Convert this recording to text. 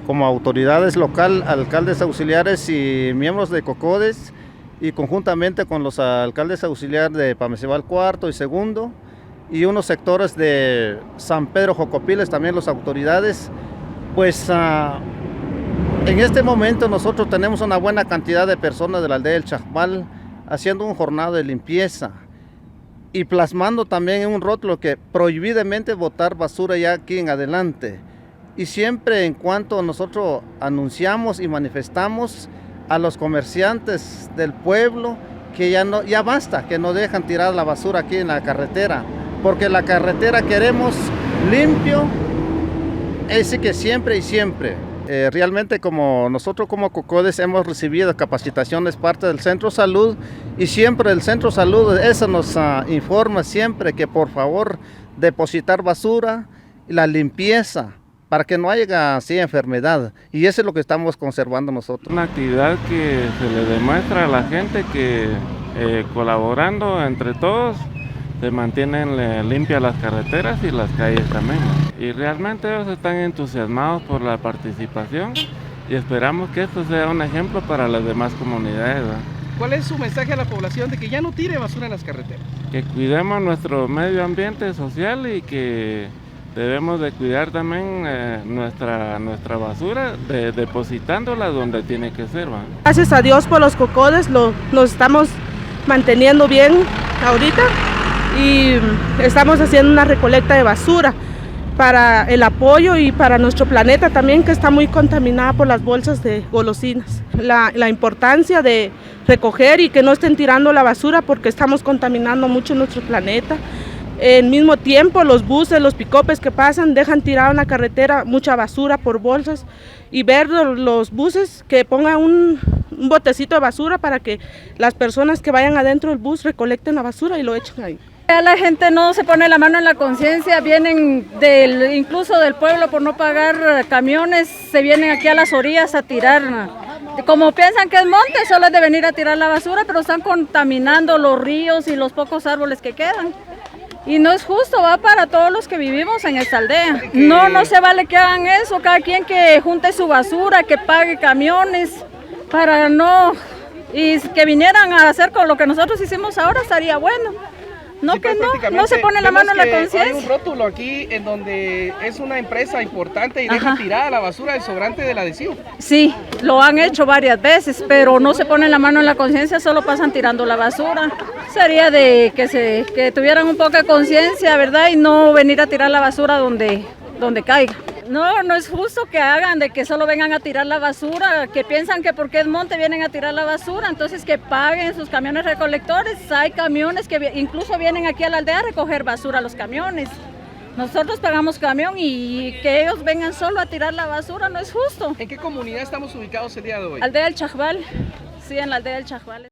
como autoridades local, alcaldes auxiliares y miembros de COCODES, y conjuntamente con los alcaldes auxiliares de Pamecibal cuarto y segundo, y unos sectores de San Pedro Jocopiles, también las autoridades, pues en este momento nosotros tenemos una buena cantidad de personas de la aldea del Chajmal haciendo un jornada de limpieza y plasmando también en un rótulo que prohibidamente botar basura ya aquí en adelante. Y siempre en cuanto nosotros anunciamos y manifestamos a los comerciantes del pueblo que ya basta, que no dejan tirar la basura aquí en la carretera, porque la carretera queremos limpio, así que siempre y siempre. Realmente como nosotros como COCODES hemos recibido capacitaciones parte del Centro de Salud y siempre el Centro de Salud eso nos informa siempre que por favor depositar basura y la limpieza para que no haya así enfermedad, y eso es lo que estamos conservando nosotros. Una actividad que se le demuestra a la gente que colaborando entre todos se mantienen limpias las carreteras y las calles también. Y realmente ellos están entusiasmados por la participación y esperamos que esto sea un ejemplo para las demás comunidades, ¿verdad? ¿Cuál es su mensaje a la población de que ya no tire basura en las carreteras? Que cuidemos nuestro medio ambiente social y que debemos de cuidar también nuestra basura, depositándola donde tiene que ser, ¿verdad? Gracias a Dios por los COCODES, nos estamos manteniendo bien ahorita y estamos haciendo una recolecta de basura para el apoyo y para nuestro planeta también, que está muy contaminada por las bolsas de golosinas. La importancia de recoger y que no estén tirando la basura porque estamos contaminando mucho nuestro planeta. Al mismo tiempo los buses, los picopes que pasan dejan tirada en la carretera mucha basura por bolsas, y ver los buses que pongan un botecito de basura para que las personas que vayan adentro del bus recolecten la basura y lo echen ahí. La gente no se pone la mano en la conciencia, vienen incluso del pueblo por no pagar camiones, se vienen aquí a las orillas a tirar. Como piensan que es monte, solo es de venir a tirar la basura, pero están contaminando los ríos y los pocos árboles que quedan. Y no es justo, va para todos los que vivimos en esta aldea. No se vale que hagan eso, cada quien que junte su basura, que pague camiones, para no... Y que vinieran a hacer con lo que nosotros hicimos ahora estaría bueno. No, sí, que no se pone la mano en la conciencia. Hay un rótulo aquí en donde es una empresa importante y deja tirada la basura del sobrante del adhesivo. Sí, lo han hecho varias veces, pero no se ponen la mano en la conciencia, solo pasan tirando la basura. Sería de que tuvieran un poco de conciencia, ¿verdad? Y no venir a tirar la basura donde caiga. No es justo que hagan de que solo vengan a tirar la basura, que piensan que porque es monte vienen a tirar la basura, entonces que paguen sus camiones recolectores. Hay camiones que incluso vienen aquí a la aldea a recoger basura, los camiones. Nosotros pagamos camión y que ellos vengan solo a tirar la basura no es justo. ¿En qué comunidad estamos ubicados el día de hoy? Aldea del Chajmal, sí, en la aldea del Chajmal.